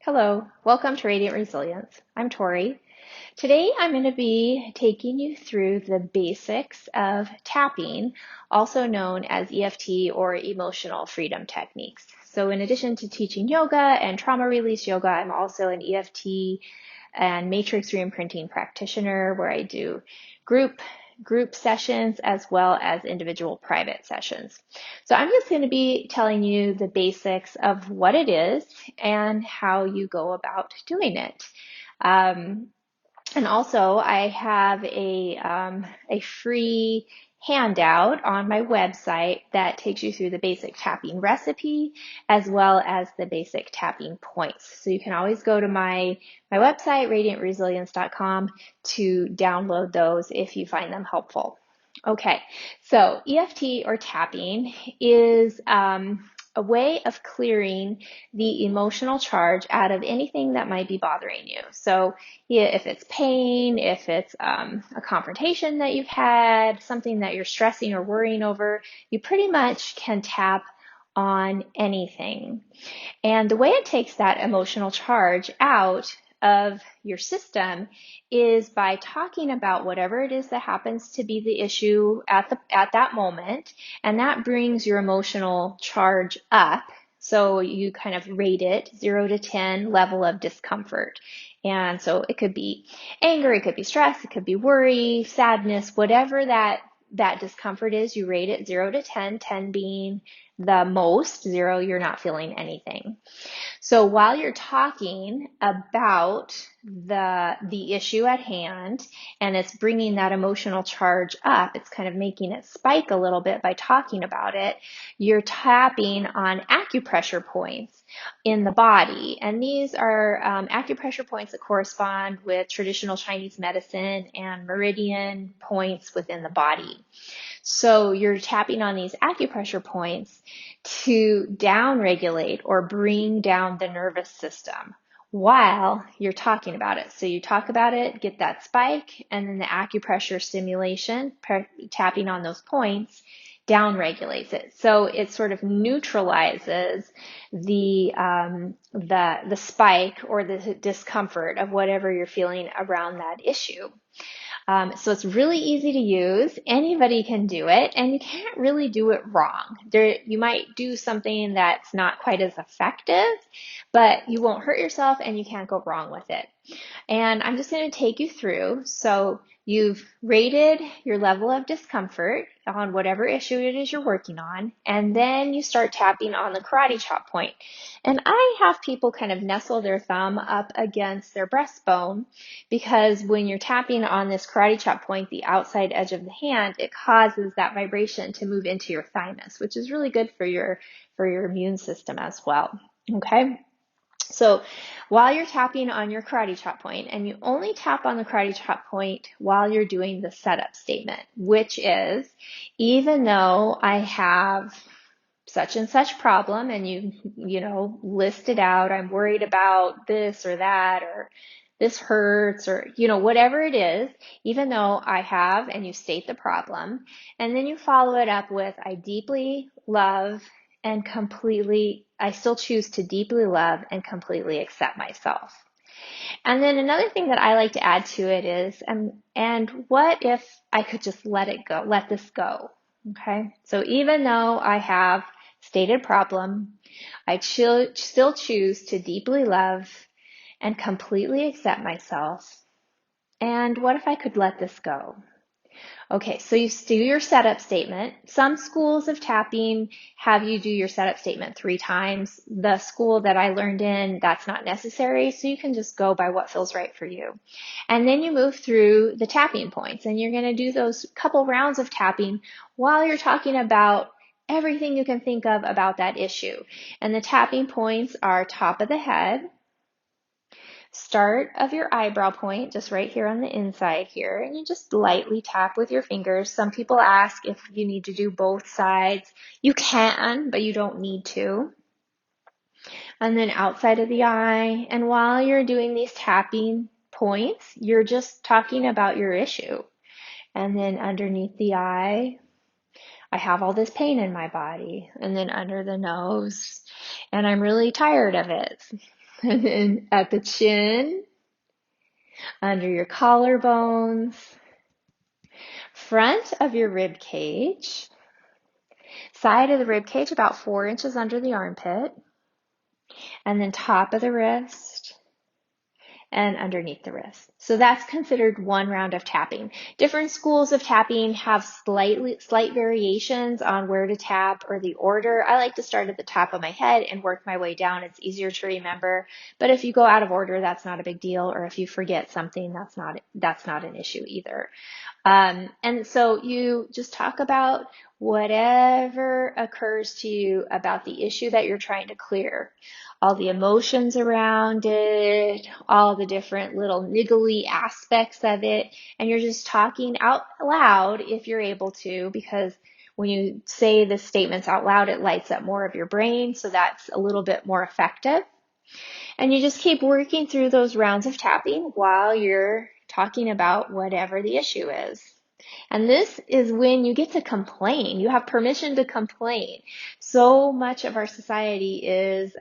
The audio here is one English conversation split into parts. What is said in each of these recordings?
Hello, welcome to Radiant Resilience. I'm Torrey. Today I'm going to be taking you through the basics of tapping, also known as EFT or emotional freedom techniques. So in addition to teaching yoga and trauma release yoga, I'm also an EFT and matrix reimprinting practitioner where I do group sessions as well as individual private sessions. So I'm just going to be telling you the basics of what it is and how you go about doing it. And also I have a free handout on my website that takes you through the basic tapping recipe as well as the basic tapping points. So you can always go to my website, radiantresilience.com, to download those if you find them helpful. Okay, so EFT or tapping is a way of clearing the emotional charge out of anything that might be bothering you. So if it's pain, if it's a confrontation that you've had, something that you're stressing or worrying over, you pretty much can tap on anything. And the way it takes that emotional charge out of your system is by talking about whatever it is that happens to be the issue at that moment, and that brings your emotional charge up. So you kind of rate it 0 to 10 level of discomfort. And so it could be anger, it could be stress, it could be worry, sadness, whatever that discomfort is, you rate it 0 to 10, 10 being the most, 0, you're not feeling anything. So while you're talking about the issue at hand and it's bringing that emotional charge up, it's kind of making it spike a little bit by talking about it, you're tapping on acupressure points in the body. And these are acupressure points that correspond with traditional Chinese medicine and meridian points within the body. So you're tapping on these acupressure points to downregulate or bring down the nervous system while you're talking about it. So you talk about it, get that spike, and then the acupressure stimulation, tapping on those points, downregulates it. So it sort of neutralizes the spike or the discomfort of whatever you're feeling around that issue. So it's really easy to use. Anybody can do it, and you can't really do it wrong. You might do something that's not quite as effective, but you won't hurt yourself and you can't go wrong with it. And I'm just going to take you through. So you've rated your level of discomfort on whatever issue it is you're working on, and then you start tapping on the karate chop point. And I have people kind of nestle their thumb up against their breastbone because when you're tapping on this karate chop point, the outside edge of the hand, it causes that vibration to move into your thymus, which is really good for your immune system as well. Okay? So while you're tapping on your karate chop point, and you only tap on the karate chop point while you're doing the setup statement, which is, even though I have such and such problem, and you list it out, I'm worried about this or that, or this hurts, or whatever it is, even though I have, and you state the problem, and then you follow it up with, I deeply love and I still choose to deeply love and completely accept myself. And then another thing that I like to add to it is, and what if I could just let this go? Okay. So even though I have stated problem, I still choose to deeply love and completely accept myself. And what if I could let this go? Okay, so you do your setup statement. Some schools of tapping have you do your setup statement 3 times. The school that I learned in, that's not necessary, so you can just go by what feels right for you. And then you move through the tapping points, and you're going to do those couple rounds of tapping while you're talking about everything you can think of about that issue. And the tapping points are top of the head, start of your eyebrow point, just right here on the inside here, and you just lightly tap with your fingers. Some people ask if you need to do both sides. You can, but you don't need to. And then outside of the eye, and while you're doing these tapping points, you're just talking about your issue. And then underneath the eye, I have all this pain in my body. And then under the nose, and I'm really tired of it. And then at the chin, under your collarbones, front of your rib cage, side of the rib cage about 4 inches under the armpit, and then top of the wrist and underneath the wrist. So that's considered one round of tapping. Different schools of tapping have slight variations on where to tap or the order. I like to start at the top of my head and work my way down. It's easier to remember. But if you go out of order, that's not a big deal. Or if you forget something, that's not an issue either. And so you just talk about whatever occurs to you about the issue that you're trying to clear, all the emotions around it, all the different little niggly aspects of it, and you're just talking out loud if you're able to, because when you say the statements out loud, it lights up more of your brain, so that's a little bit more effective. And you just keep working through those rounds of tapping while you're talking about whatever the issue is. And this is when you get to complain. You have permission to complain. So much of our society is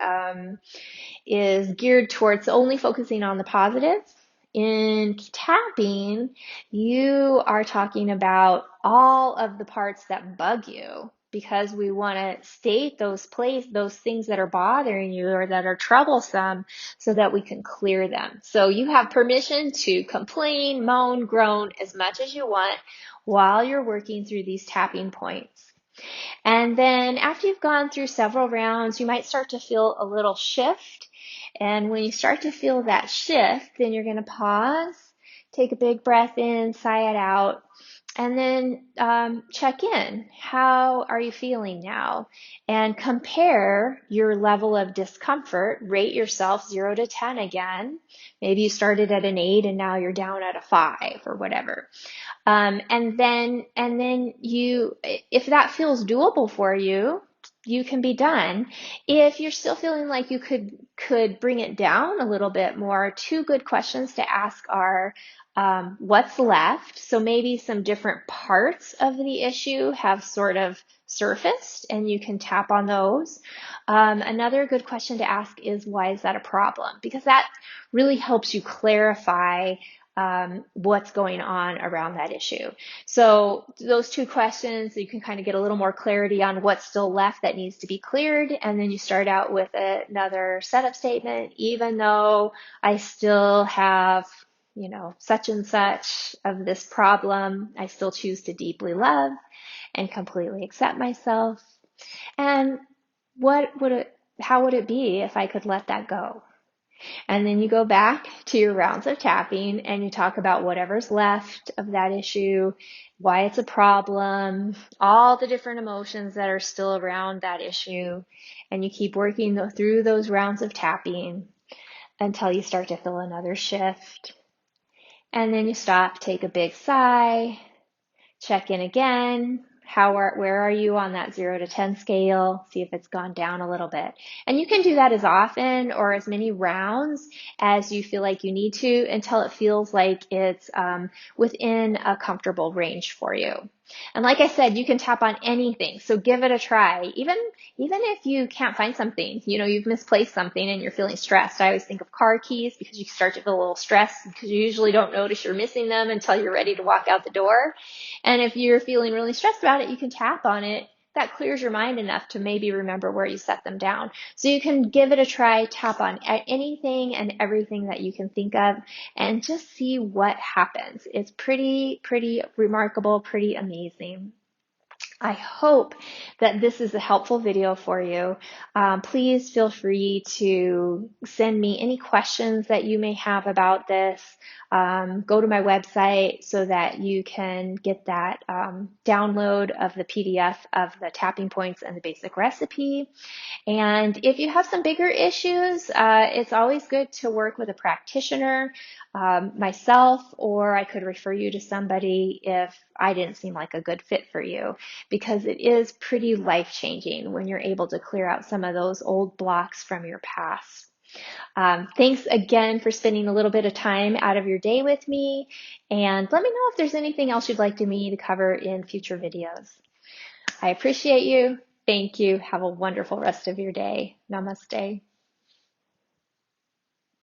geared towards only focusing on the positives. In tapping, you are talking about all of the parts that bug you, because we want to state those things that are bothering you or that are troublesome so that we can clear them. So you have permission to complain, moan, groan as much as you want while you're working through these tapping points. And then after you've gone through several rounds, you might start to feel a little shift. And when you start to feel that shift, then you're going to pause, take a big breath in, sigh it out, and then check in. How are you feeling now? And compare your level of discomfort. Rate yourself 0 to 10 again. Maybe you started at an 8 and now you're down at a 5 or whatever. And then you, if that feels doable for you, you can be done. If you're still feeling like you could bring it down a little bit more, 2 good questions to ask are, what's left? So maybe some different parts of the issue have sort of surfaced and you can tap on those. Another good question to ask is, why is that a problem? Because that really helps you clarify what's going on around that issue. So those 2 questions, you can kind of get a little more clarity on what's still left that needs to be cleared. And then you start out with another setup statement. Even though I still have, such and such of this problem, I still choose to deeply love and completely accept myself. And how would it be if I could let that go? And then you go back to your rounds of tapping and you talk about whatever's left of that issue, why it's a problem, all the different emotions that are still around that issue. And you keep working through those rounds of tapping until you start to feel another shift. And then you stop, take a big sigh, check in again. Where are you on that 0 to 10 scale? See if it's gone down a little bit. And you can do that as often or as many rounds as you feel like you need to until it feels like it's within a comfortable range for you. And like I said, you can tap on anything. So give it a try. Even if you can't find something, you've misplaced something and you're feeling stressed. I always think of car keys, because you start to feel a little stressed because you usually don't notice you're missing them until you're ready to walk out the door. And if you're feeling really stressed about it, you can tap on it. That clears your mind enough to maybe remember where you set them down. So you can give it a try, tap on anything and everything that you can think of, and just see what happens. It's pretty remarkable, pretty amazing. I hope that this is a helpful video for you. Please feel free to send me any questions that you may have about this. Go to my website so that you can get that download of the PDF of the tapping points and the basic recipe. And if you have some bigger issues, it's always good to work with a practitioner, myself, or I could refer you to somebody if I didn't seem like a good fit for you, because it is pretty life-changing when you're able to clear out some of those old blocks from your past. Thanks again for spending a little bit of time out of your day with me, and let me know if there's anything else you'd like me to cover in future videos. I appreciate you. Thank you. Have a wonderful rest of your day. Namaste.